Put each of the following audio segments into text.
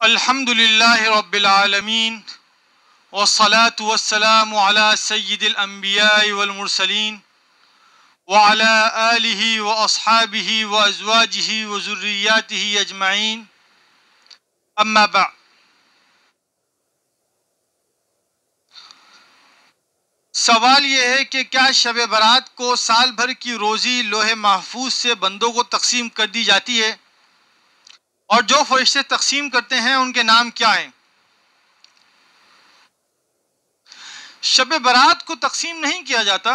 الحمد للہ رب العالمین والصلاة والسلام على سید الانبیاء والمرسلین وعلى آلہ واصحابہ وازواجہ وذریاتہ اجمعین اما بعد۔ سوال یہ ہے کہ کیا شب برات کو سال بھر کی روزی لوح محفوظ سے بندوں کو تقسیم کر دی جاتی ہے، اور جو فرشتے تقسیم کرتے ہیں ان کے نام کیا ہیں؟ شب برات کو تقسیم نہیں کیا جاتا،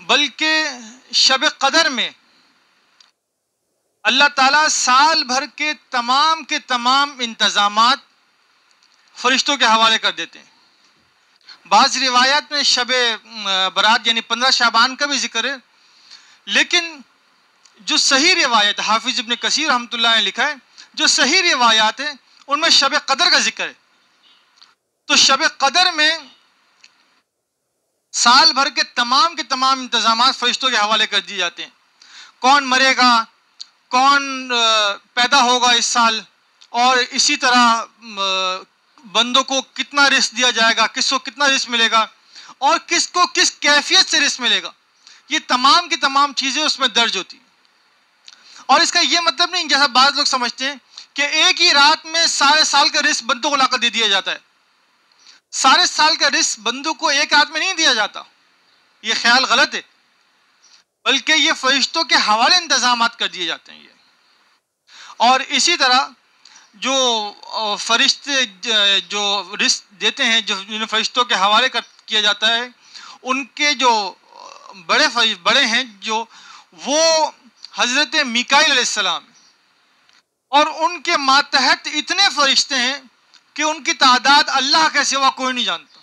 بلکہ شب قدر میں اللہ تعالیٰ سال بھر کے تمام انتظامات فرشتوں کے حوالے کر دیتے ہیں۔ بعض روایات میں شب برات یعنی 15 شعبان کا بھی ذکر ہے، لیکن جو صحیح روایت حافظ ابن کثیر رحمۃ اللہ نے لکھا ہے، جو صحیح روایات ہیں ان میں شب قدر کا ذکر ہے۔ تو شب قدر میں سال بھر کے تمام انتظامات فرشتوں کے حوالے کر دیے جاتے ہیں۔ کون مرے گا، کون پیدا ہوگا اس سال، اور اسی طرح بندوں کو کتنا رزق دیا جائے گا، کس کو کتنا رزق ملے گا، اور کس کو کس کیفیت سے رزق ملے گا، یہ تمام کی تمام چیزیں اس میں درج ہوتی ہیں۔ اور اس کا یہ مطلب نہیں جیسا بعض لوگ سمجھتے ہیں کہ ایک ہی رات میں سارے سال کا رزق بندوں کو لا کر دے دیا جاتا ہے۔ سارے سال کا رزق بندوں کو ایک رات میں نہیں دیا جاتا، یہ خیال غلط ہے، بلکہ یہ فرشتوں کے حوالے انتظامات کر دیے جاتے ہیں یہ۔ اور اسی طرح جو فرشتے جو رزق دیتے ہیں، جو جنہیں فرشتوں کے حوالے کیا جاتا ہے، ان کے جو بڑے ہیں جو وہ حضرت میکائیل علیہ السلام، اور ان کے ماتحت اتنے فرشتے ہیں کہ ان کی تعداد اللہ کے سوا کوئی نہیں جانتا،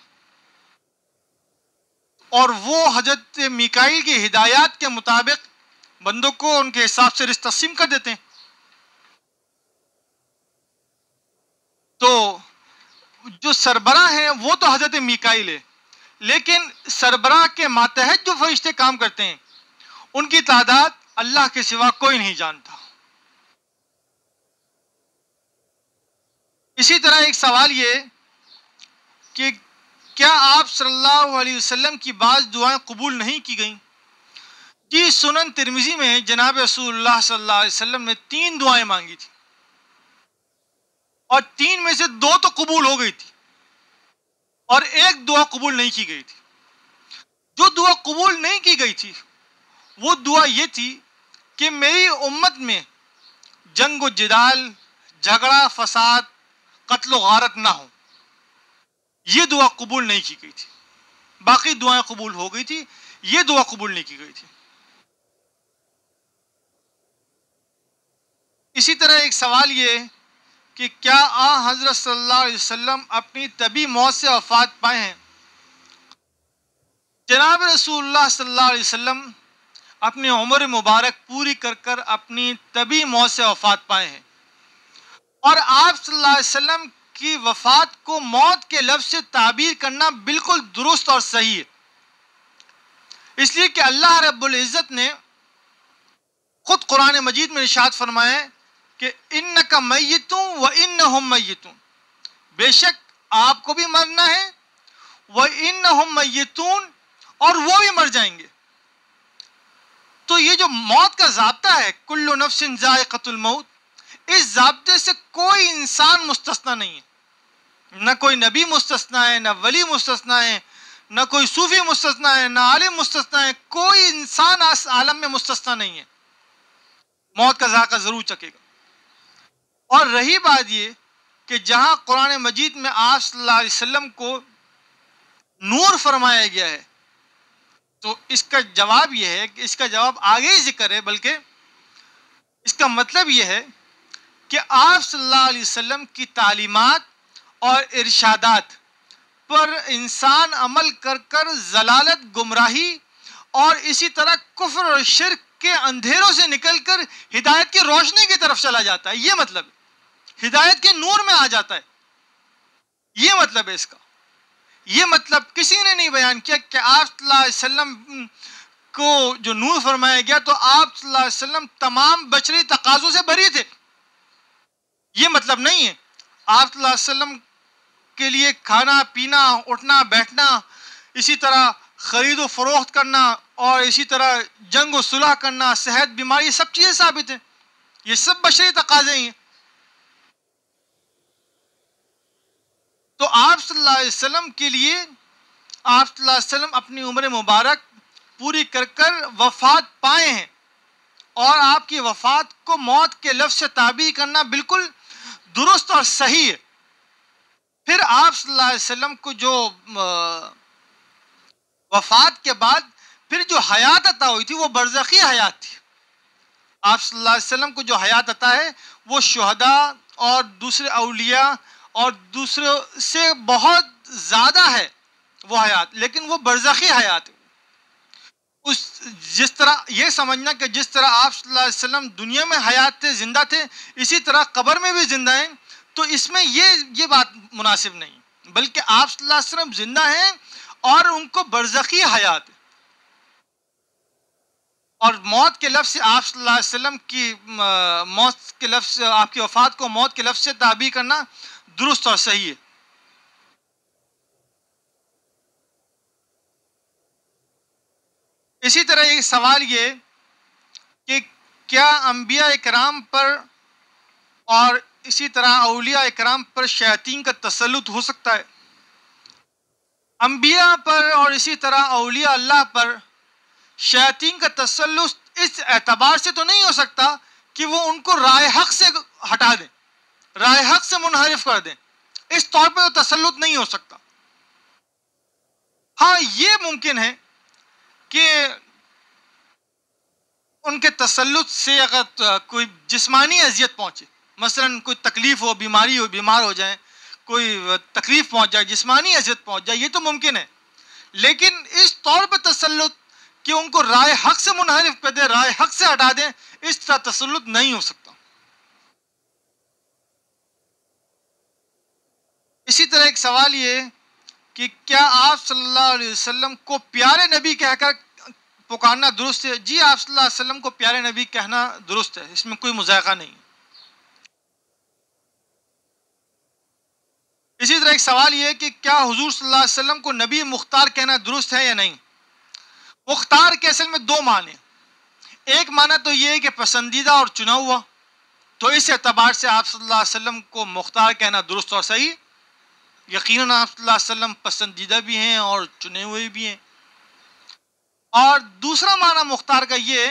اور وہ حضرت میکائیل کی ہدایات کے مطابق بندوں کو ان کے حساب سے رزق تقسیم کر دیتے ہیں۔ تو جو سربراہ ہیں وہ تو حضرت میکائیل ہے، لیکن سربراہ کے ماتحت جو فرشتے کام کرتے ہیں ان کی تعداد اللہ کے سوا کوئی نہیں جانتا۔ اسی طرح ایک سوال یہ کہ کیا آپ صلی اللہ علیہ وسلم کی بعض دعائیں قبول نہیں کی گئیں؟ جی، سنن ترمذی میں جناب رسول اللہ صلی اللہ علیہ وسلم نے 3 دعائیں مانگی تھی، اور 3 میں سے 2 تو قبول ہو گئی تھی، اور ایک دعا قبول نہیں کی گئی تھی۔ جو دعا قبول نہیں کی گئی تھی وہ دعا یہ تھی کہ میری امت میں جنگ و جدال، جھگڑا فساد، قتل و غارت نہ ہو، یہ دعا قبول نہیں کی گئی تھی۔ باقی دعائیں قبول ہو گئی تھی، یہ دعا قبول نہیں کی گئی تھی۔ اسی طرح ایک سوال یہ کہ کیا حضرت صلی اللہ علیہ وسلم اپنی طبی موت سے وفات پائے ہیں؟ جناب رسول اللہ صلی اللہ علیہ وسلم اپنی عمر مبارک پوری کر اپنی طبی موت سے وفات پائے ہیں، اور آپ صلی اللہ علیہ وسلم کی وفات کو موت کے لفظ سے تعبیر کرنا بالکل درست اور صحیح ہے، اس لیے کہ اللہ رب العزت نے خود قرآن مجید میں ارشاد فرمایا ہے کہ انک میت وانہم میتون، بے شک آپ کو بھی مرنا ہے، وانہم میتون، اور وہ بھی مر جائیں گے۔ تو یہ جو موت کا ضابطہ ہے، کل نفس ذائقۃ الموت، اس ضابطے سے کوئی انسان مستثنا نہیں ہے، نہ کوئی نبی مستثنا ہے، نہ ولی مستثنا ہے، نہ کوئی صوفی مستثنا ہے، نہ عالم مستثنا ہے، کوئی انسان اس عالم میں مستثنا نہیں ہے، موت کا ذائقہ ضرور چکے گا۔ اور رہی بات یہ کہ جہاں قرآن مجید میں آپ صلی اللہ علیہ وسلم کو نور فرمایا گیا ہے، تو اس کا جواب یہ ہے کہ اس کا جواب آگے ہی ذکر ہے، بلکہ اس کا مطلب یہ ہے کہ آپ صلی اللہ علیہ وسلم کی تعلیمات اور ارشادات پر انسان عمل کر ضلالت، گمراہی اور اسی طرح کفر اور شرک کے اندھیروں سے نکل کر ہدایت کی روشنی کی طرف چلا جاتا ہے، یہ مطلب ہے، ہدایت کے نور میں آ جاتا ہے، یہ مطلب ہے اس کا۔ یہ مطلب کسی نے نہیں بیان کیا کہ آپ صلی اللہ علیہ وسلم کو جو نور فرمایا گیا تو آپ صلی اللہ علیہ وسلم تمام بشری تقاضوں سے بری تھے، یہ مطلب نہیں ہے آپ صلی اللہ علیہ وسلم کے لیے کھانا پینا اٹھنا بیٹھنا اسی طرح خرید و فروخت کرنا اور اسی طرح جنگ و صلح کرنا صحت بیماری یہ سب چیزیں ثابت ہیں یہ سب بشری تقاضے ہی ہیں تو آپ صلی اللہ علیہ وسلم کے لیے آپ صلی اللہ علیہ وسلم اپنی عمر مبارک پوری کر کر وفات پائے ہیں اور آپ کی وفات کو موت کے لفظ سے تعبیر کرنا بالکل درست اور صحیح ہے پھر آپ صلی اللہ علیہ وسلم کو جو وفات کے بعد پھر جو حیات عطا ہوئی تھی وہ برزخی حیات تھی آپ صلی اللہ علیہ وسلم کو جو حیات عطا ہے وہ شہداء اور دوسرے اولیاء اور دوسروں سے بہت زیادہ ہے وہ حیات لیکن وہ برزخی حیات ہے جس طرح یہ سمجھنا کہ جس طرح آپ صلی اللہ علیہ وسلم دنیا میں حیات تھے زندہ تھے اسی طرح قبر میں بھی زندہ ہیں تو اس میں یہ بات مناسب نہیں بلکہ آپ صلی اللہ علیہ وسلم زندہ ہیں اور ان کو برزخی حیات ہے اور موت کے لفظ سے آپ صلی اللہ علیہ وسلم کی موت کے لفظ سے آپ کی وفات کو موت کے لفظ سے تعبیر کرنا درست اور صحیح ہے اسی طرح ایک سوال یہ کہ کیا انبیاء اکرام پر اور اسی طرح اولیاء اکرام پر شیاطین کا تسلط ہو سکتا ہے انبیاء پر اور اسی طرح اولیاء اللہ پر شیاطین کا تسلط اس اعتبار سے تو نہیں ہو سکتا کہ وہ ان کو رائے حق سے ہٹا دیں رائے حق سے منحرف کر دیں اس طور پہ تو تسلط نہیں ہو سکتا ہاں یہ ممکن ہے کہ ان کے تسلط سے اگر کوئی جسمانی اذیت پہنچے مثلا کوئی تکلیف ہو بیماری ہو بیمار ہو جائیں کوئی تکلیف پہنچ جائے جسمانی اذیت پہنچ جائے یہ تو ممکن ہے لیکن اس طور پہ تسلط کہ ان کو رائے حق سے منحرف کر دیں رائے حق سے ہٹا دیں اس طرح تسلط نہیں ہو سکتا اسی طرح ایک سوال یہ کہ کیا آپ صلی اللہ علیہ وسلم کو پیارے نبی کہہ کر پکارنا درست ہے جی آپ صلی اللہ علیہ وسلم کو پیارے نبی کہنا درست ہے اس میں کوئی مذائقہ نہیں اسی طرح ایک سوال یہ کہ کیا حضور صلی اللہ علیہ وسلم کو نبی مختار کہنا درست ہے یا نہیں مختار کے اصل میں دو معنی ایک معنی تو یہ ہے کہ پسندیدہ اور چنا ہوا تو اس اعتبار سے آپ صلی اللہ علیہ وسلم کو مختار کہنا درست اور صحیح یقیناً آپ صلی اللہ علیہ وسلم پسندیدہ بھی ہیں اور چنے ہوئے بھی ہیں اور دوسرا معنی مختار کا یہ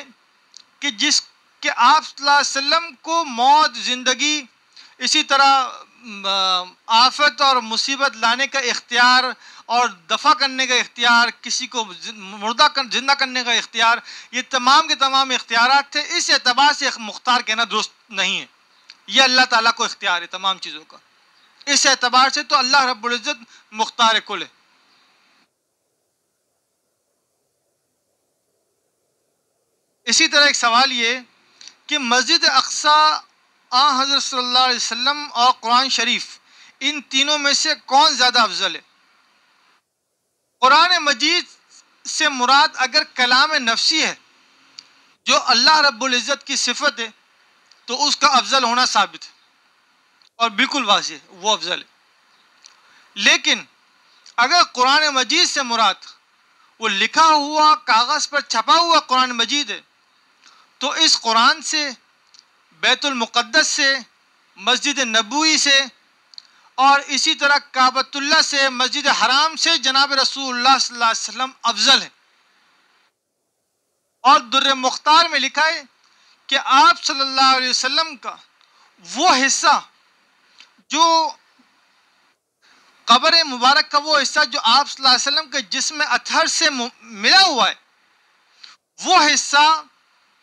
کہ جس کہ آپ صلی اللہ علیہ وسلم کو موت زندگی اسی طرح آفت اور مصیبت لانے کا اختیار اور دفع کرنے کا اختیار کسی کو زندہ کرنے کا اختیار یہ تمام کے تمام اختیارات تھے اس اعتبار سے مختار کہنا درست نہیں ہے یہ اللہ تعالیٰ کو اختیار ہے تمام چیزوں کا اس اعتبار سے تو اللہ رب العزت مختار کل ہے اسی طرح ایک سوال یہ کہ مسجد اقصی حضرت صلی اللہ علیہ وسلم اور قرآن شریف ان تینوں میں سے کون زیادہ افضل ہے قرآن مجید سے مراد اگر کلام نفسی ہے جو اللہ رب العزت کی صفت ہے تو اس کا افضل ہونا ثابت ہے اور بالکل واضح ہے وہ افضل ہے لیکن اگر قرآن مجید سے مراد وہ لکھا ہوا کاغذ پر چھپا ہوا قرآن مجید ہے تو اس قرآن سے بیت المقدس سے مسجد نبوی سے اور اسی طرح کعبۃ اللہ سے مسجد حرام سے جناب رسول اللہ صلی اللہ علیہ وسلم افضل ہے اور در مختار میں لکھا ہے کہ آپ صلی اللہ علیہ وسلم کا وہ حصہ جو قبر مبارک کا وہ حصہ جو آپ صلی اللہ علیہ وسلم کے جسم اطہر سے ملا ہوا ہے وہ حصہ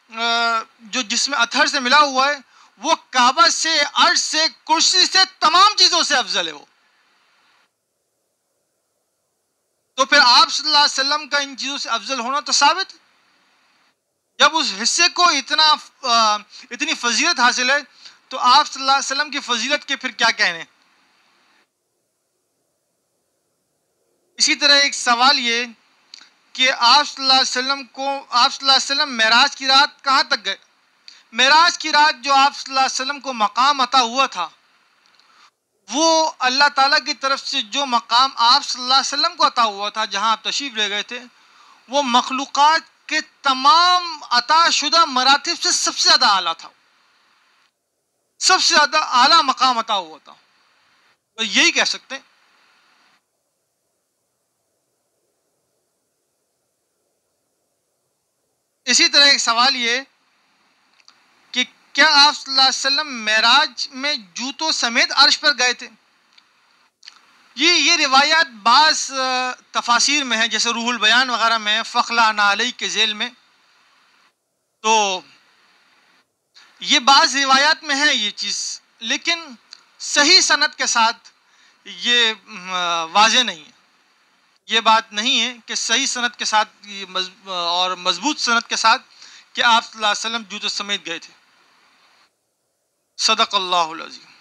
جو جسم اطہر سے ملا ہوا ہے وہ کعبہ سے عرش سے کرسی سے تمام چیزوں سے افضل ہے وہ تو پھر آپ صلی اللہ علیہ وسلم کا ان چیزوں سے افضل ہونا تو ثابت ہے جب اس حصے کو اتنی فضیلت حاصل ہے تو آپ صلی اللہ علیہ وسلم کی فضیلت کے پھر کیا کہنے اسی طرح ایک سوال یہ کہ آپ صلی اللہ علیہ وسلم معراج کی رات کہاں تک گئے معراج کی رات جو آپ صلی اللہ علیہ وسلم کو مقام عطا ہوا تھا وہ اللہ تعالیٰ کی طرف سے جو مقام آپ صلی اللہ علیہ وسلم کو عطا ہوا تھا جہاں آپ تشریف لے گئے تھے، وہ مخلوقات کے تمام عطا شدہ مراتب سے سب سے زیادہ اعلیٰ تھا، سب سے زیادہ اعلیٰ مقام عطا ہوا تھا، تو یہی کہہ سکتے ہیں۔ اسی طرح ایک سوال یہ کہ کیا آپ صلی اللہ علیہ وسلم معراج میں جوتوں سمیت عرش پر گئے تھے؟ یہ روایات بعض تفاسیر میں ہیں، جیسے روح البیان وغیرہ میں، فخلا نعلی کے ذیل میں، تو یہ بعض روایات میں ہے یہ چیز، لیکن صحیح سند کے ساتھ یہ واضح نہیں ہے، یہ بات نہیں ہے کہ صحیح سند کے ساتھ اور مضبوط سند کے ساتھ کہ آپ صلی اللہ علیہ وسلم جوتوں سمیت گئے تھے۔ صدق اللہ العظیم۔